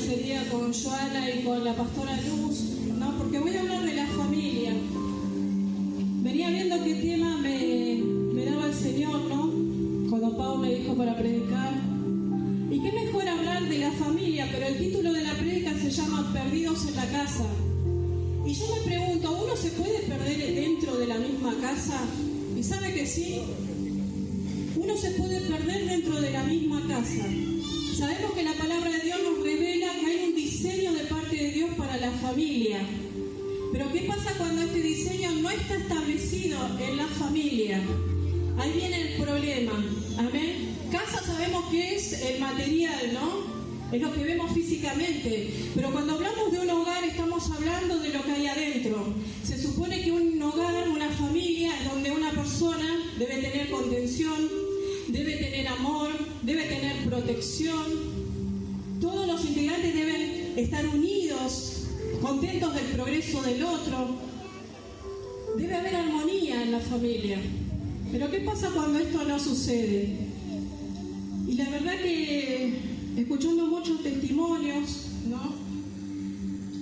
ese día con Joana y con la pastora Luz, ¿no? Porque voy a hablar de la familia. Venía viendo qué tema me daba el Señor, ¿no? Cuando Pablo me dijo para predicar. Y qué mejor hablar de la familia, pero el título de la prédica se llama Perdidos en la casa. Y yo me pregunto, ¿uno se puede perder dentro de la misma casa? ¿Y sabe que sí? Uno se puede perder dentro de la misma casa. Sabemos que la palabra de Dios nos revela que hay un diseño de parte de Dios para la familia. Pero ¿qué pasa cuando este diseño no está establecido en la familia? Ahí viene el problema. Amén. Casa sabemos que es el material, ¿no? Es lo que vemos físicamente. Pero cuando hablamos de un hogar estamos hablando de lo que hay adentro. Se supone que un hogar, una familia, es donde una persona debe tener contención, debe tener amor, debe tener protección. Todos los integrantes deben estar unidos, contentos del progreso del otro. Debe haber armonía en la familia. Pero ¿qué pasa cuando esto no sucede? Y la verdad que, escuchando muchos testimonios, ¿no?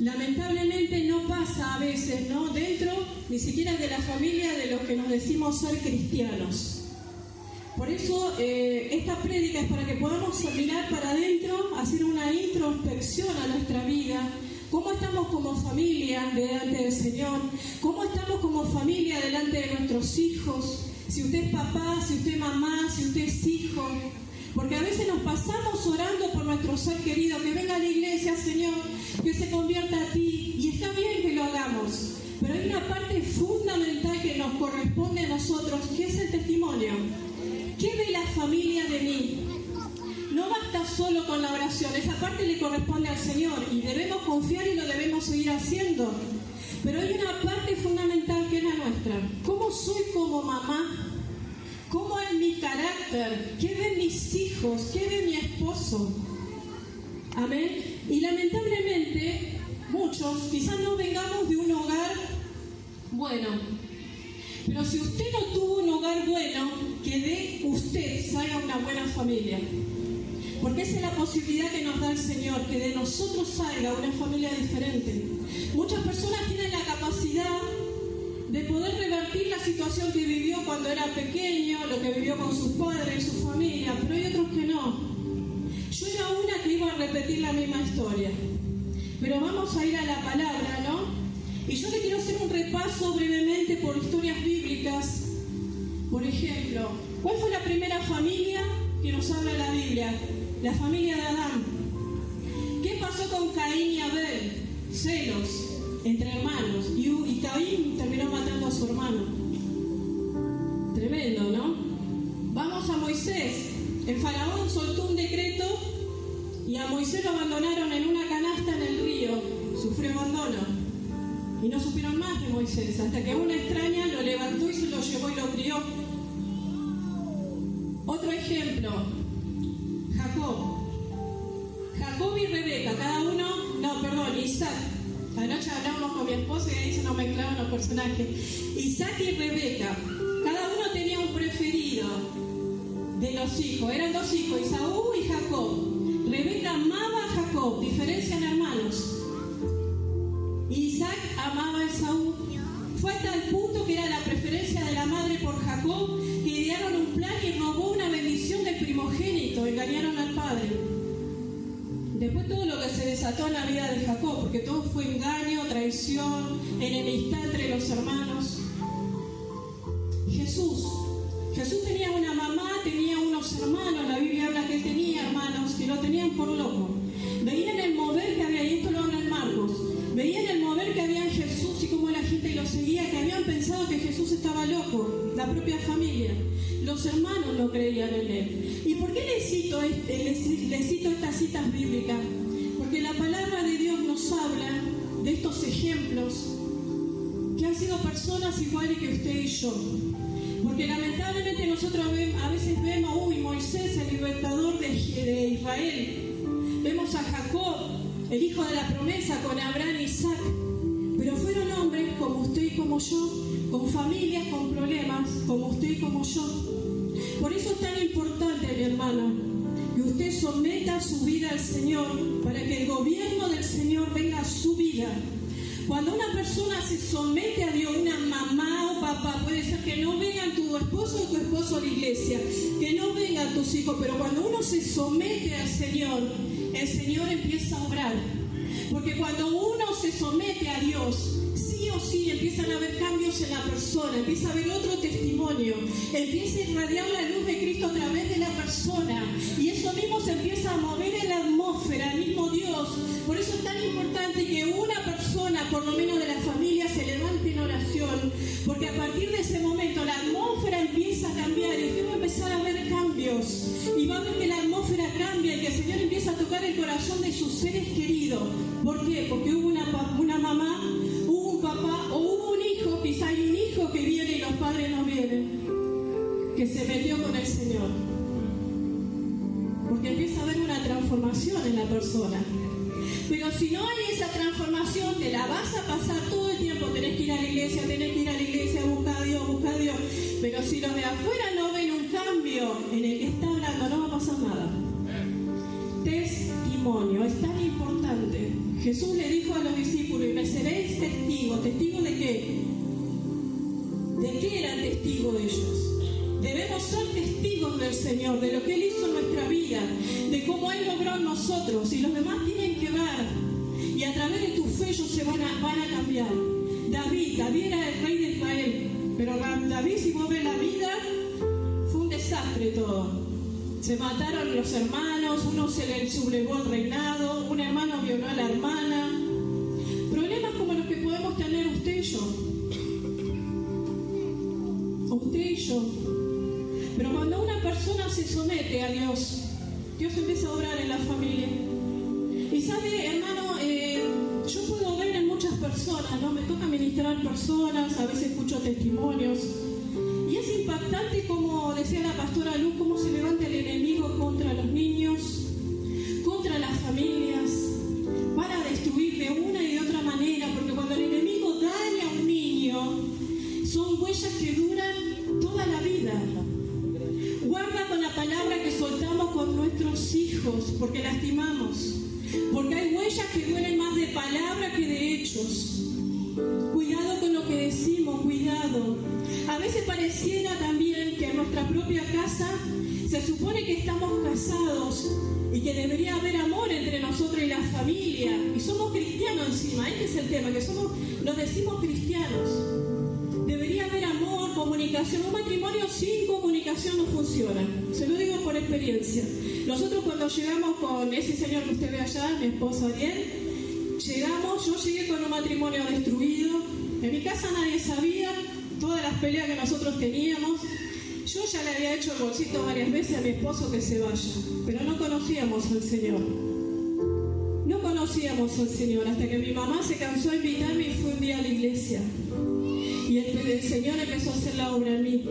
Lamentablemente no pasa a veces, ¿no? Dentro ni siquiera de la familia de los que nos decimos ser cristianos. Por eso esta prédica es para que podamos mirar para adentro, hacer una introspección a nuestra vida. ¿Cómo estamos como familia delante del Señor? ¿Cómo estamos como familia delante de nuestros hijos? Si usted es papá, si usted es mamá, si usted es hijo. Porque a veces nos pasamos orando por nuestro ser querido, que venga a la iglesia, Señor, que se convierta a ti. Y está bien que lo hagamos. Pero hay una parte fundamental que nos corresponde a nosotros, que es el testimonio. ¿Qué ve la familia de mí? No basta solo con la oración, esa parte le corresponde al Señor y debemos confiar y lo debemos seguir haciendo. Pero hay una parte fundamental que es la nuestra. ¿Cómo soy como mamá? ¿Cómo es mi carácter? ¿Qué ven mis hijos? ¿Qué ve mi esposo? Amén. Y lamentablemente, muchos quizás no vengamos de un hogar bueno. Pero si usted no tuvo un hogar bueno, que de usted salga una buena familia. Porque esa es la posibilidad que nos da el Señor, que de nosotros salga una familia diferente. Muchas personas tienen la capacidad de poder revertir la situación que vivió cuando era pequeño, lo que vivió con sus padres y su familia, pero hay otros que no. Yo era una que iba a repetir la misma historia. Pero vamos a ir a la palabra, ¿no? Y yo le quiero hacer un repaso brevemente por historias bíblicas. Por ejemplo, ¿cuál fue la primera familia que nos habla la Biblia? La familia de Adán. ¿Qué pasó con Caín y Abel? Celos entre hermanos. Y Caín terminó matando a su hermano. Tremendo, ¿no? Vamos a Moisés. El faraón soltó un decreto y a Moisés lo abandonaron en una canasta en el río. Sufrió abandono. Y no supieron más de Moisés, hasta que una extraña lo levantó y se lo llevó y lo crió. Otro ejemplo, Jacob y Rebeca, Isaac. Anoche hablamos con mi esposo y ahí se nos mezclaron los personajes. Isaac y Rebeca, cada uno tenía un preferido de los hijos. Eran dos hijos, Esaú y Jacob. Rebeca amaba a Jacob, diferencian hermanos. Isaac amaba a Esaú. Fue hasta el punto que era la preferencia de la madre por Jacob, que idearon un plan y robó una bendición del primogénito, engañaron al padre. Después todo lo que se desató en la vida de Jacob, porque todo fue engaño, traición, enemistad entre los hermanos. Jesús tenía una mamá, tenía unos hermanos, la Biblia habla que él tenía hermanos que lo tenían por loco. Veían el mover que había, y esto lo habla en Marcos, veían el mover que había en Jesús y cómo la gente lo seguía, que habían pensado que Jesús estaba loco, la propia familia. Los hermanos no creían en él. ¿Y por qué les cito estas citas bíblicas? Porque la palabra de Dios nos habla de estos ejemplos que han sido personas iguales que usted y yo. Porque lamentablemente nosotros a veces vemos, Moisés, el libertador de Israel. Vemos a Jacob, el hijo de la promesa, con Abraham e Isaac. Pero fueron hombres como usted y como yo, con familias, con problemas, como usted y como yo. Por eso es tan importante, mi hermano, que usted someta su vida al Señor para que el gobierno del Señor venga a su vida. Cuando una persona se somete a Dios, una mamá o papá, puede ser que no vengan tu esposo o tu esposo a la iglesia, que no vengan tus hijos, pero cuando uno se somete al Señor, el Señor empieza a obrar. Porque cuando uno se somete a Dios, sí o sí empiezan a haber cambios en la persona, empieza a haber otro testimonio, empieza a irradiar la luz de Cristo a través de la persona, y eso mismo se empieza a mover en la atmósfera, el mismo Dios. Por eso es tan importante que una persona, por lo menos de la familia, se levante en oración, porque a partir de ese momento la atmósfera empieza a cambiar y usted va a empezar a ver cambios, y va a ver que la atmósfera cambia y que el Señor empieza a tocar el corazón de sus seres queridos. ¿Por qué? Porque hubo una mamá, hubo un papá o hubo un hijo, quizá hay un hijo que viene y los padres no vienen, que se metió con el Señor. Porque empieza a haber una transformación en la persona. Pero si no hay esa transformación, te la vas a pasar todo el tiempo, tenés que ir a la iglesia, busca a Dios. Pero si los de afuera no ven un cambio en el que está hablando, no va a pasar nada. Testimonio, es tan importante. Jesús le dijo a los discípulos, y me seréis testigos. ¿Testigos de qué? ¿De qué eran testigos ellos? Debemos ser testigos del Señor, de lo que Él hizo en nuestra vida, de cómo Él logró en nosotros, y los demás tienen que ver, y a través de tu fe ellos se van a cambiar. David era el rey de Israel, pero David, si vos ves la vida, fue un desastre todo. Se mataron los hermanos, uno se le sublevó el reinado, un hermano violó a la hermana. Problemas como los que podemos tener usted y yo. Usted y yo. Pero cuando una persona se somete a Dios, Dios empieza a obrar en la familia. Y sabe, hermano, yo puedo ver en muchas personas, ¿no? Me toca ministrar personas, a veces escucho testimonios. Y es impactante, como decía la pastora Luz, cómo se levanta el enemigo contra los niños, contra las familias, para destruir de una y de otra manera. Porque cuando el enemigo daña a un niño, son huellas que duran toda la vida. Guarda con la palabra que soltamos con nuestros hijos, porque lastimamos. Porque hay huellas que duelen más de palabra que de hechos. Cuidado con lo que decimos, cuidado. A veces pareciera también que en nuestra propia casa se supone que estamos casados y que debería haber amor entre nosotros y la familia. Y somos cristianos encima, este es el tema, que nos decimos cristianos. Debería haber amor, comunicación. Un matrimonio sin comunicación no funciona. Se lo digo por experiencia. Nosotros cuando llegamos con ese señor que usted ve allá, mi esposo Ariel, yo llegué con un matrimonio destruido. En mi casa nadie sabía todas las peleas que nosotros teníamos. Yo ya le había hecho el bolsito varias veces a mi esposo que se vaya, pero no conocíamos al Señor. No conocíamos al Señor hasta que mi mamá se cansó de invitarme y fue un día a la iglesia. Y el Señor empezó a hacer la obra en mí.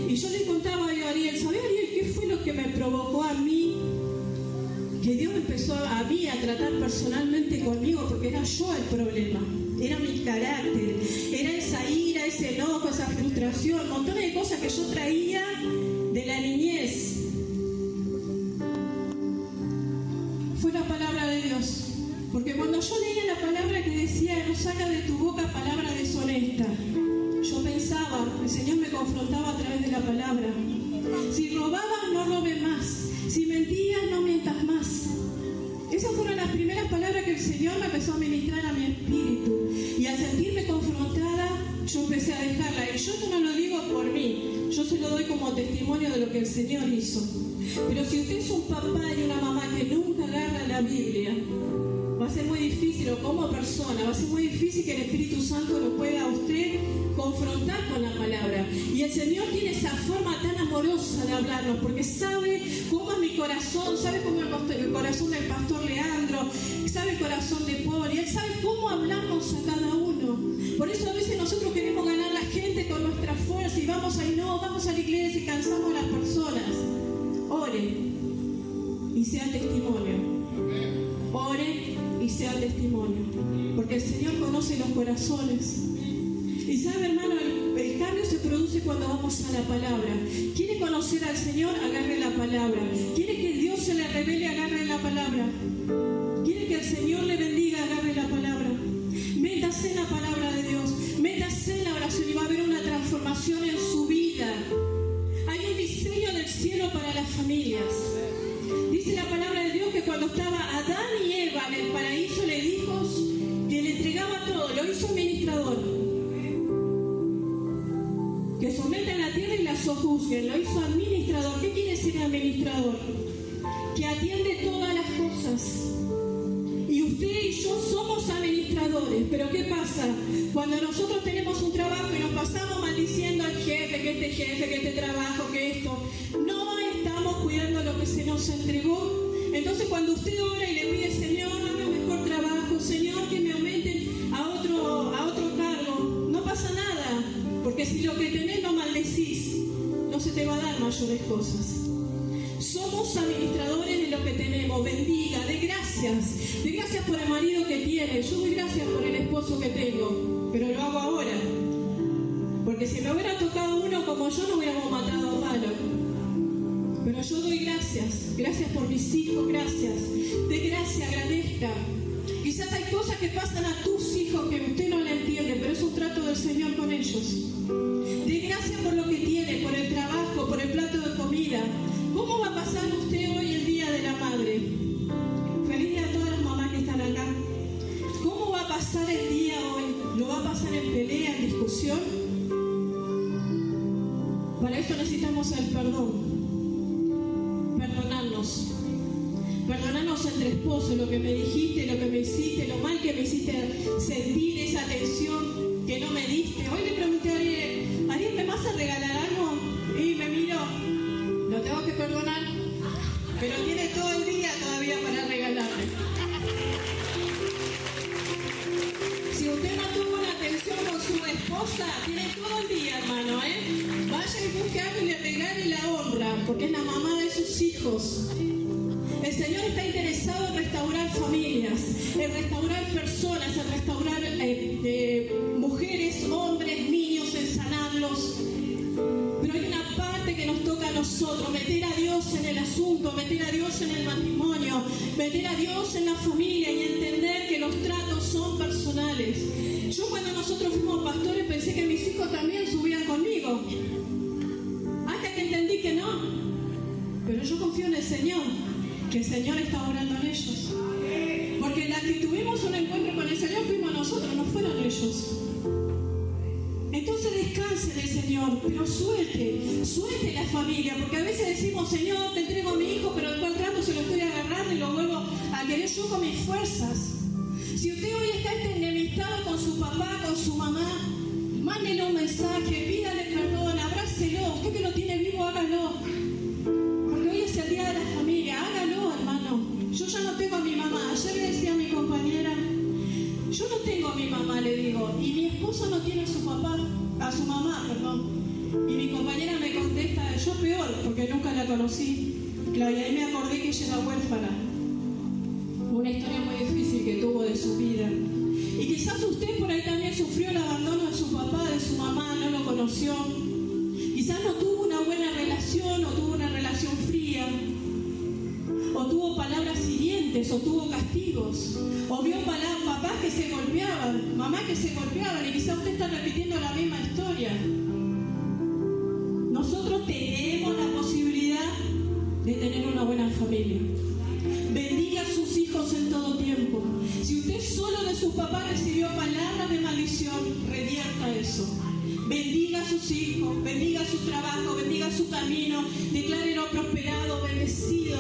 Y yo le contaba a Ariel, ¿sabés, Ariel, qué fue lo que me provocó a mí? Que Dios empezó a mí a tratar personalmente conmigo, porque era yo el problema. Era mi carácter, era esa ira, ese enojo, esa frustración, montones de cosas que yo traía de la niñez. Fue la palabra de Dios. Porque cuando yo leía la palabra que decía, no saca de tu boca palabra deshonesta, yo pensaba, el Señor me confrontaba a través de la palabra. Si robabas, no robes más. Si mentías, no mientas más. Esas fueron las primeras palabras que el Señor me empezó a ministrar a mi espíritu. Y al sentirme confrontada, yo empecé a dejarla. Y yo no lo digo por mí, yo se lo doy como testimonio de lo que el Señor hizo. Pero si usted es un papá y una mamá que nunca agarra la Biblia, va a ser muy difícil, o como persona, va a ser muy difícil que el Espíritu Santo lo pueda a usted confrontar con la palabra. Y el Señor tiene esa forma tan amorosa de hablarnos, porque sabe cómo es mi corazón, sabe cómo es el corazón del pastor Leandro, sabe el corazón de Paul, y Él sabe cómo hablarnos a cada uno. Por eso a veces nosotros queremos ganar a la gente con nuestra fuerza y vamos a la iglesia y cansamos a las personas. Ore y sea testimonio. Ore y sea testimonio, porque el Señor conoce los corazones. Y sabe, hermano, el cambio se produce cuando vamos a la palabra. ¿Quiere conocer al Señor? Agarre la palabra. ¿Quiere que Dios palabra. Quiere que el Señor le bendiga, agarre la palabra. Métase en la palabra de Dios, métase en la oración y va a haber una transformación en su vida. Hay un diseño del cielo para las familias. Dice la palabra de Dios que cuando estaba Adán y Eva en el paraíso le dijo que le entregaba todo, lo hizo administrador. Que sometan la tierra y la sojuzguen, lo hizo administrador. ¿Qué quiere decir administrador? Que atiende todas las cosas. Y usted y yo somos administradores, pero ¿qué pasa? Cuando nosotros tenemos un trabajo y nos pasamos maldiciendo al jefe, que este trabajo, que esto, no estamos cuidando lo que se nos entregó. Entonces cuando usted ora y le pide, Señor, dame un mejor trabajo, Señor, que me aumenten a otro cargo, no pasa nada, porque si lo que tenés no maldecís, no se te va a dar mayores cosas. Somos administradores de lo que tenemos. Bendiga, dé gracias por el marido que tiene. Yo doy gracias por el esposo que tengo, pero lo hago ahora, porque si me hubiera tocado uno como yo no hubiéramos matado a palo. Pero yo doy gracias por mis hijos, gracias. De gracia, agradezca. Quizás hay cosas que pasan a tus hijos que usted no le entiende, pero es un trato del Señor con ellos. De gracias por lo que tiene, por el trabajo, por el plato de comida. ¿Cómo va a pasar usted hoy el Día de la Madre? Feliz día a todas las mamás que están acá. ¿Cómo va a pasar el día hoy? ¿Lo va a pasar en pelea, en discusión? Para eso necesitamos el perdón. Perdonarnos entre esposos, lo que me dijiste, lo que me hiciste, lo mal que me hiciste sentir, esa atención que no me diste. Hoy le pregunté a Ariel, ¿me vas a regalar algo? Y me miró, lo tengo que perdonar, pero tiene todo el día todavía para regalarme. Si usted no tuvo una atención con su esposa, tiene todo el día, hermano, Vaya y busque algo y le regale la honra, porque es la mamá de sus hijos. El Señor está interesado en restaurar familias, en restaurar personas, en restaurar mujeres, hombres, niños, en sanarlos. Pero hay una parte que nos toca a nosotros, meter a Dios en el asunto, meter a Dios en el matrimonio, meter a Dios en la familia y entender que los tratos son personales. Yo cuando nosotros fuimos pastores pensé que mis hijos también subían conmigo, hasta que entendí que no. Pero yo confío en el Señor, que el Señor está obrando en ellos. Porque la que tuvimos un encuentro con el Señor fuimos nosotros, no fueron ellos. Entonces descanse del Señor, pero suelte la familia, porque a veces decimos, Señor, te entrego a mi hijo, pero después al rato se lo estoy agarrando y lo vuelvo a querer yo con mis fuerzas. Si usted hoy está enemistado con su papá, con su mamá, mándele un mensaje, pídale perdón, abrácelo. Usted que lo tiene vivo, hágalo. Porque hoy es el día de la familia, hágalo, hermano. Yo ya no tengo a mi mamá. Ayer le decía a mi compañera, yo no tengo a mi mamá, le digo, y mi esposo no tiene a su mamá, y mi compañera me contesta, yo peor, porque nunca la conocí, y ahí me acordé que ella era huérfana, una historia muy difícil que tuvo de su vida, y quizás usted por ahí también sufrió el abandono de su papá, de su mamá, no lo conoció, quizás no tuvo una buena relación, o tuvo una relación fría, o tuvo palabras hirientes, o tuvo castigos, o vio papás que se golpeaban, mamás que se golpeaban, y quizás usted está repitiendo la misma historia. Nosotros tenemos la posibilidad de tener una buena familia. Bendiga a sus hijos en todo tiempo. Si usted solo de sus papás recibió palabras de maldición, revierta eso. Bendiga a sus hijos, bendiga su trabajo, bendiga su camino, declárelo prosperado, bendecido.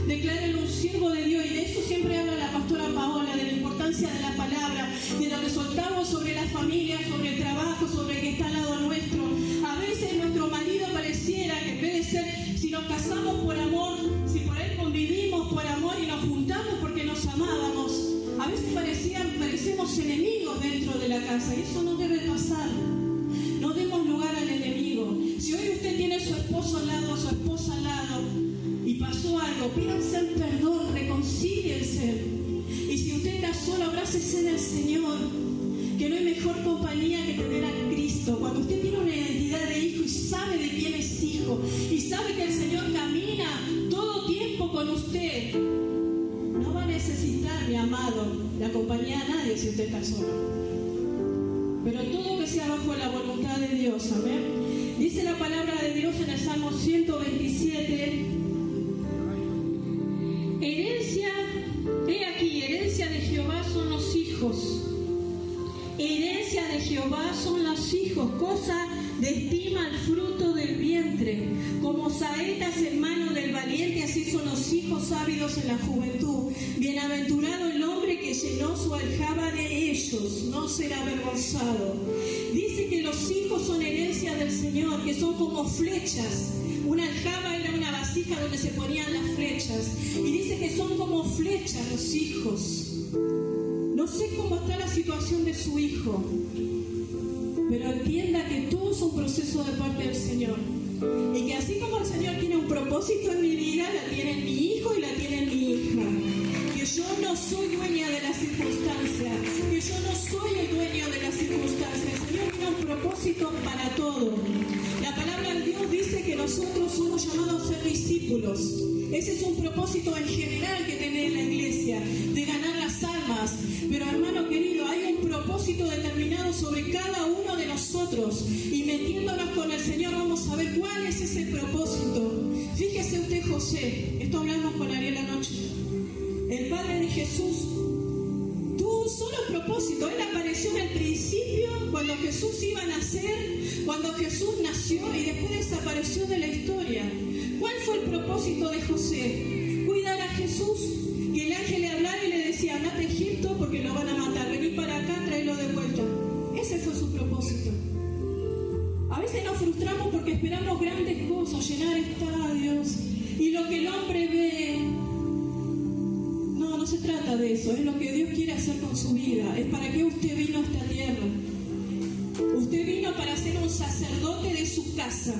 Declárelo un siervo de Dios, y de eso siempre habla la pastora Paola, de la importancia de la palabra, de lo que soltamos sobre la familia, sobre el trabajo, sobre el que está al lado nuestro. A veces nuestro marido pareciera que en vez de ser, si nos casamos por amor, si por él convivimos por amor y nos juntamos porque nos amábamos, a veces parecemos enemigos dentro de la casa, y eso no debe pasar. No demos lugar al enemigo. Si hoy usted tiene a su esposo al lado, a su esposa al lado, y pasó algo, pídanse el perdón, reconcíliense. Y si usted está solo, abrácese del Señor, que no hay mejor compañía que tener a Cristo. Cuando usted tiene una identidad de hijo y sabe de quién es hijo, y sabe que el Señor camina todo tiempo con usted, necesitar, mi amado, la compañía de nadie si usted está solo. Pero todo que sea bajo la voluntad de Dios, amén. Dice la palabra de Dios en el Salmo 127, he aquí, herencia de Jehová son los hijos. Herencia de Jehová son los hijos, cosa de estima el fruto del vientre. Como saetas en mano del valiente, así son los hijos ávidos en la juventud. Bienaventurado el hombre que llenó su aljaba de ellos, no será avergonzado. Dice que los hijos son herencia del Señor, que son como flechas. Una aljaba era una vasija donde se ponían las flechas. Y dice que son como flechas los hijos. No sé cómo está la situación de su hijo, pero entienda que todo es un proceso de parte del Señor. Y que así como el Señor tiene un propósito en mi vida, la tiene en mi hijo y la tiene en mi hija. Que yo no soy dueña de las circunstancias, que yo no soy el dueño de las circunstancias. El Señor tiene un propósito para todo. La palabra de Dios dice que nosotros somos llamados a ser discípulos. Ese es un propósito en general que tiene la iglesia, de ganar las almas. Pero hermano querido, hay un propósito determinado sobre cada uno de nosotros. Y metiéndonos con el Señor vamos a ver cuál es ese propósito. Fíjese usted, José, esto hablamos con Ariel anoche. El padre de Jesús tuvo un solo propósito. Él apareció en el principio, cuando Jesús iba a nacer, cuando Jesús nació y después desapareció de la historia. ¿Cuál fue el propósito de José? Cuidar a Jesús, que el ángel le hablara y le decía, andate a Egipto porque lo van a matar, vení para acá, tráelo de vuelta. Ese fue su propósito. A veces nos frustramos porque esperamos grandes cosas, llenar estadios, y lo que el hombre ve, no se trata de eso, es lo que Dios quiere hacer con su vida, es para qué usted vino a esta tierra. Usted vino para ser un sacerdote de su casa.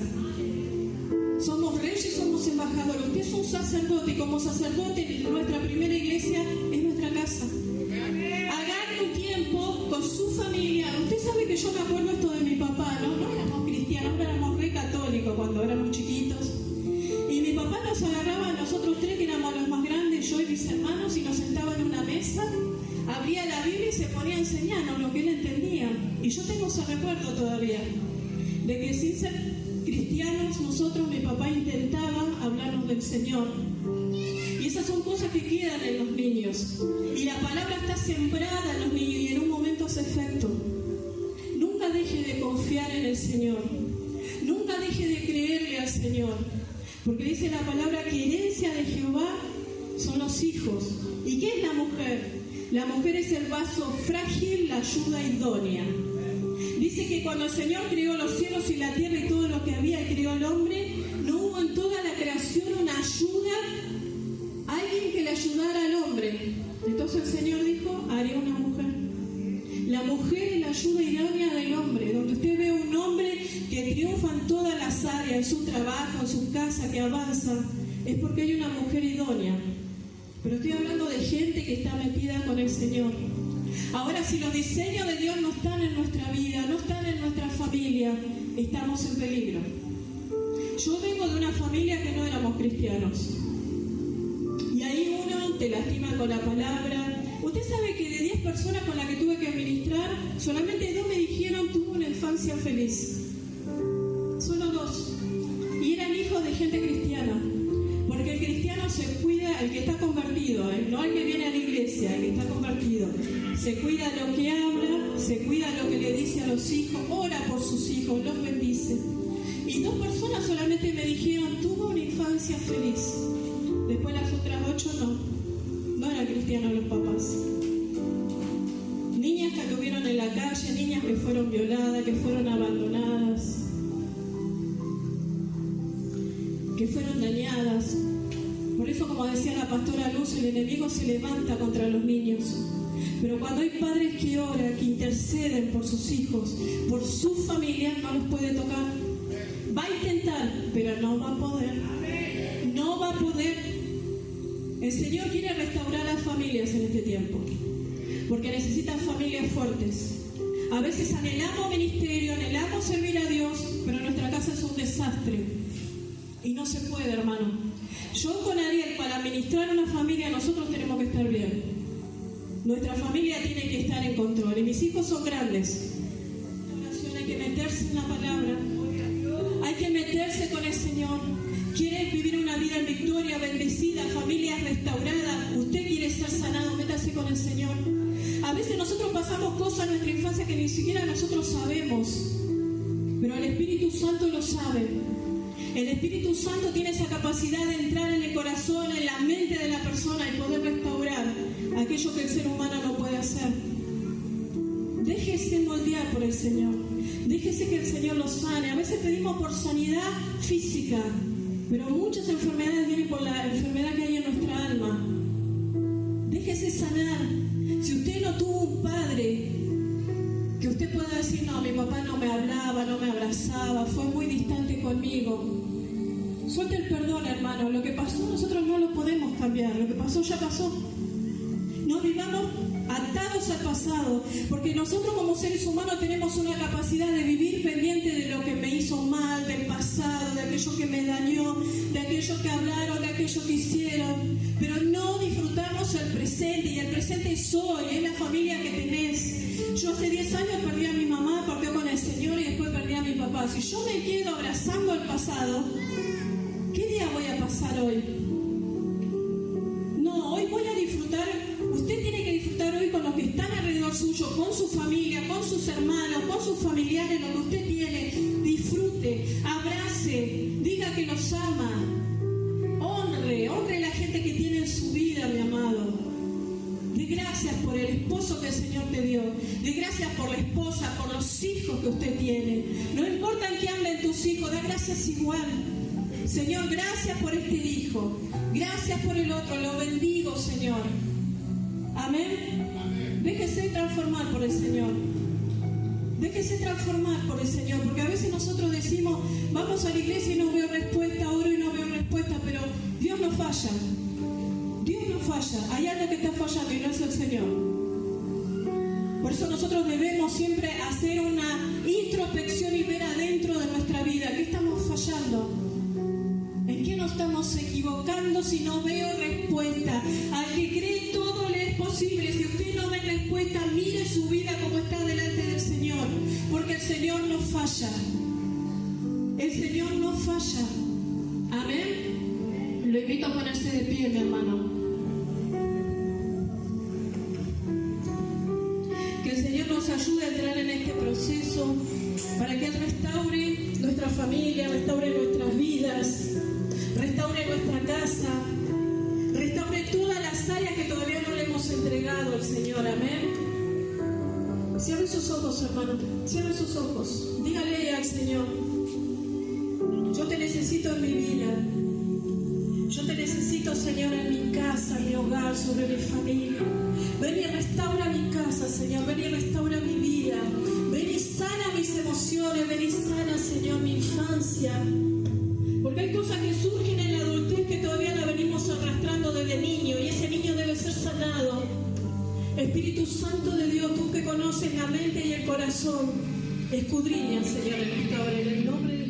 Somos reyes, somos embajadores. Usted es un sacerdote y como sacerdote nuestra primera iglesia es nuestra casa. Agarre un tiempo con su familia. Usted sabe que yo me acuerdo esto de mi papá, no éramos cristianos, éramos re católicos cuando éramos chiquitos. Y mi papá nos agarraba a nosotros tres, que éramos los más grandes, yo y mis hermanos, y nos sentaba en una mesa, abría la Biblia y se ponía a enseñarnos lo que él entendía. Y yo tengo ese recuerdo todavía, de que sin ser cristianos, nosotros, mi papá intentaba hablarnos del Señor. Y esas son cosas que quedan en los niños. Y la palabra está sembrada en los niños y en un momento hace efecto. Nunca deje de confiar en el Señor. Nunca deje de creerle al Señor. Porque dice la palabra que herencia de Jehová son los hijos. ¿Y qué es la mujer? La mujer es el vaso frágil, la ayuda idónea. Dice que cuando el Señor creó los cielos y la tierra y todo lo que había y creó al hombre, no hubo en toda la creación una ayuda, alguien que le ayudara al hombre. Entonces el Señor dijo, haré una mujer. La mujer es la ayuda idónea del hombre. Donde usted ve un hombre que triunfa en todas las áreas, en su trabajo, en su casa, que avanza, es porque hay una mujer idónea. Pero estoy hablando de gente que está metida con el Señor. Ahora, si los diseños de Dios no están en nuestra vida, no están en nuestra familia, estamos en peligro. Yo vengo de una familia que no éramos cristianos. Y ahí uno te lastima con la palabra. Usted sabe que de 10 personas con las que tuve que administrar, solamente 2 me dijeron tuve una infancia feliz. Solo 2. Y eran hijos de gente cristiana. Porque el cristiano se cuida, el que está convertido, no el que viene a la iglesia, el que está convertido. Se cuida lo que habla, se cuida lo que le dice a los hijos, ora por sus hijos, los bendice. Y 2 personas solamente me dijeron, tuvo una infancia feliz. Después las otras 8 no eran cristianos los papás. Niñas que estuvieron en la calle, niñas que fueron violadas, que fueron abandonadas, que fueron dañadas. Por eso, como decía la pastora Luz, el enemigo se levanta contra los niños. Pero cuando hay padres que oran, que interceden por sus hijos, por su familia, no los puede tocar. Va a intentar, pero no va a poder. No va a poder. El Señor quiere restaurar las familias en este tiempo, porque necesitan familias fuertes. A veces anhelamos ministerio, anhelamos servir a Dios, pero nuestra casa es un desastre. Y no se puede, hermano. Yo con Ariel, para administrar una familia, nosotros tenemos que estar bien. Nuestra familia tiene que estar en control. Y mis hijos son grandes. En oración hay que meterse en la palabra. Hay que meterse con el Señor. ¿Quiere vivir una vida en victoria, bendecida, familias restauradas? ¿Usted quiere ser sanado? Métase con el Señor. A veces nosotros pasamos cosas en nuestra infancia que ni siquiera nosotros sabemos. Pero el Espíritu Santo lo sabe. El Espíritu Santo tiene esa capacidad de entrar en el corazón, en la mente de la persona y poder restaurar aquello que el ser humano no puede hacer. Déjese moldear por el Señor. Déjese que el Señor lo sane. A veces pedimos por sanidad física, pero muchas enfermedades vienen por la enfermedad que hay en nuestra alma. Déjese sanar. Si usted no tuvo un padre que usted pueda decir, no, mi papá no me hablaba, no me abrazaba, fue muy distante conmigo. Suelte el perdón, hermano. Lo que pasó nosotros no lo podemos cambiar. Lo que pasó ya pasó. No vivamos atados al pasado, porque nosotros como seres humanos tenemos una capacidad de vivir pendiente de lo que me hizo mal, del pasado, de aquello que me dañó, de aquello que hablaron, de aquello que hicieron, pero no disfrutamos el presente, y el presente es hoy, es la familia que tenés. Yo hace 10 años perdí a mi mamá, partió con el Señor y después perdí a mi papá. Si yo me quedo abrazando el pasado, ¿qué día voy a pasar hoy? No, hoy voy a disfrutar. Usted tiene que disfrutar hoy con los que están alrededor suyo, con su familia, con sus hermanos, con sus familiares, lo que usted tiene. Disfrute, abrace, diga que los ama, honre a la gente que tiene en su vida, mi amado. De gracias por el esposo que el Señor te dio, de gracias por la esposa, por los hijos que usted tiene. No importa en qué anden tus hijos, da gracias igual. Señor, gracias por este hijo, gracias por el otro, lo bendigo, Señor. Amén. Déjese transformar por el Señor. Déjese transformar por el Señor, porque a veces nosotros decimos, vamos a la iglesia y no veo respuesta, oro y no veo respuesta, pero Dios no falla. Dios no falla. Hay algo que está fallando y no es el Señor. Por eso nosotros debemos siempre hacer una introspección y ver adentro de nuestra vida. ¿Qué estamos fallando? ¿En qué nos estamos equivocando si no veo respuesta? Al que cree todo le es posible. Si usted no ve respuesta, mire su vida como está delante del Señor, porque el Señor no falla. El Señor no falla. Amén. Lo invito a ponerse de pie, mi hermano. Que el Señor nos ayude a entrar en este proceso para que Él restaure nuestra familia, restaure nuestras vidas, restaure nuestra casa, restaure todas las áreas que todavía no le hemos entregado al Señor. Amén. Cierre sus ojos, hermano. Cierre sus ojos. Dígale al Señor, yo te necesito en mi vida. Yo te necesito, Señor, en mi casa, en mi hogar, sobre mi familia. Ven y restaura mi casa, Señor. Ven y restaura mi vida. Ven y sana mis emociones. Ven y sana, Señor, mi infancia. Porque hay cosas que surgen en la adultez que todavía la venimos arrastrando desde niño, y ese niño debe ser sanado. Espíritu Santo de Dios, tú que conoces la mente y el corazón, escudriña, Señor, en esta hora, en el nombre de